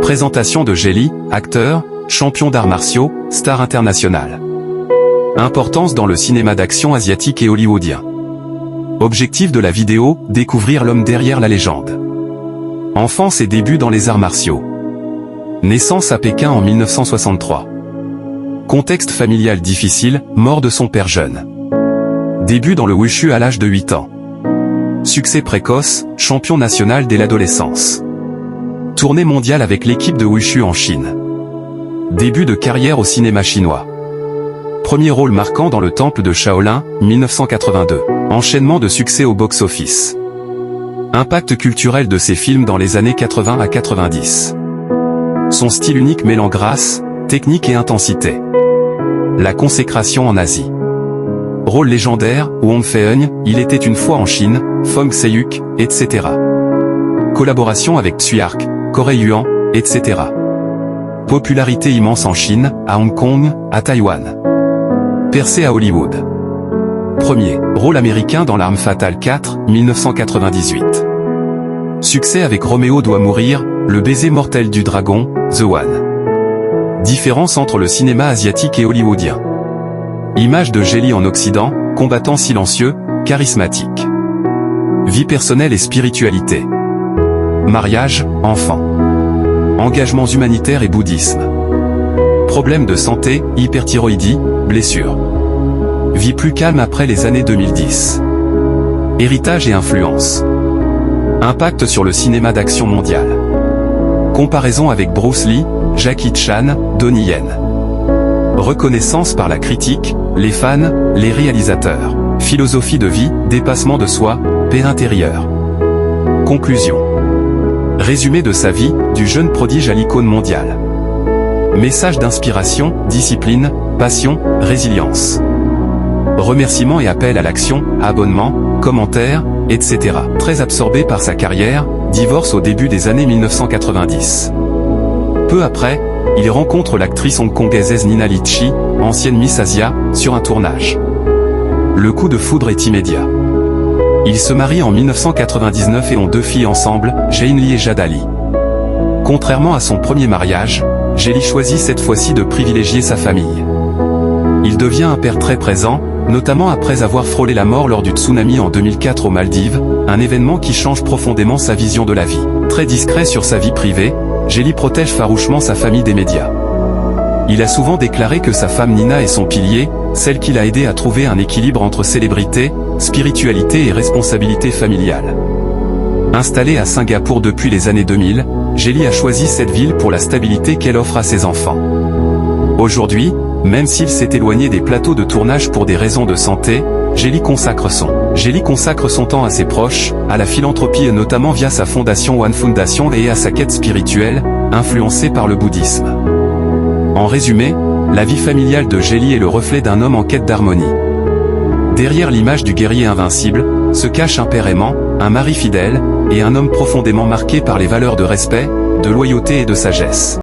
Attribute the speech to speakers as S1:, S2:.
S1: Présentation de Jelly, acteur, champion d'arts martiaux, star internationale. Importance dans le cinéma d'action asiatique et hollywoodien. Objectif de la vidéo, découvrir l'homme derrière la légende. Enfance et début dans les arts martiaux. Naissance à Pékin en 1963. Contexte familial difficile, mort de son père jeune. Début dans le wushu à l'âge de 8 ans. Succès précoce, champion national dès l'adolescence. Tournée mondiale avec l'équipe de wushu en Chine. Début de carrière au cinéma chinois. Premier rôle marquant dans le temple de Shaolin, 1982. Enchaînement de succès au box-office. Impact culturel de ses films dans les années 80 à 90. Son style unique mêlant grâce, technique et intensité. La consécration en Asie. Rôle légendaire, Wong Fei-eun, Il était une fois en Chine, Fong Se-yuk, etc. Collaboration avec Tsui-hark, Corey Yuan, etc. Popularité immense en Chine, à Hong Kong, à Taïwan. Percée à Hollywood. Premier rôle américain dans L'Arme Fatale 4, 1998. Succès avec Roméo doit mourir, Le baiser mortel du dragon, The One. Différence entre le cinéma asiatique et hollywoodien. Image de Jelly en Occident, combattant silencieux, charismatique. Vie personnelle et spiritualité. Mariage, enfant. Engagements humanitaires et bouddhisme. Problèmes de santé, hyperthyroïdie, blessures. Vie plus calme après les années 2010. Héritage et influence. Impact sur le cinéma d'action mondial. Comparaison avec Bruce Lee, Jackie Chan, Donnie Yen. Reconnaissance par la critique, les fans, les réalisateurs. Philosophie de vie, dépassement de soi, paix intérieure. Conclusion. Résumé de sa vie, du jeune prodige à l'icône mondiale. Message d'inspiration, discipline, passion, résilience. Remerciements et appels à l'action, abonnements, commentaires, etc. Très absorbé par sa carrière, divorce au début des années 1990. Peu après, il rencontre l'actrice hongkongaise Nina Litchi, ancienne Miss Asia, sur un tournage. Le coup de foudre est immédiat. Ils se marient en 1999 et ont 2 filles ensemble, Jane Lee et Jada Lee. Contrairement à son premier mariage, Jelly choisit cette fois-ci de privilégier sa famille. Il devient un père très présent, notamment après avoir frôlé la mort lors du tsunami en 2004 aux Maldives, un événement qui change profondément sa vision de la vie. Très discret sur sa vie privée, Jelly protège farouchement sa famille des médias. Il a souvent déclaré que sa femme Nina est son pilier, celle qui l'a aidé à trouver un équilibre entre célébrité, spiritualité et responsabilité familiale. Installé à Singapour depuis les années 2000, Jelly a choisi cette ville pour la stabilité qu'elle offre à ses enfants. Aujourd'hui, même s'il s'est éloigné des plateaux de tournage pour des raisons de santé, Jelly consacre son temps à ses proches, à la philanthropie et notamment via sa fondation One Foundation et à sa quête spirituelle, influencée par le bouddhisme. En résumé, la vie familiale de Jelly est le reflet d'un homme en quête d'harmonie. Derrière l'image du guerrier invincible, se cache un père aimant, un mari fidèle, et un homme profondément marqué par les valeurs de respect, de loyauté et de sagesse.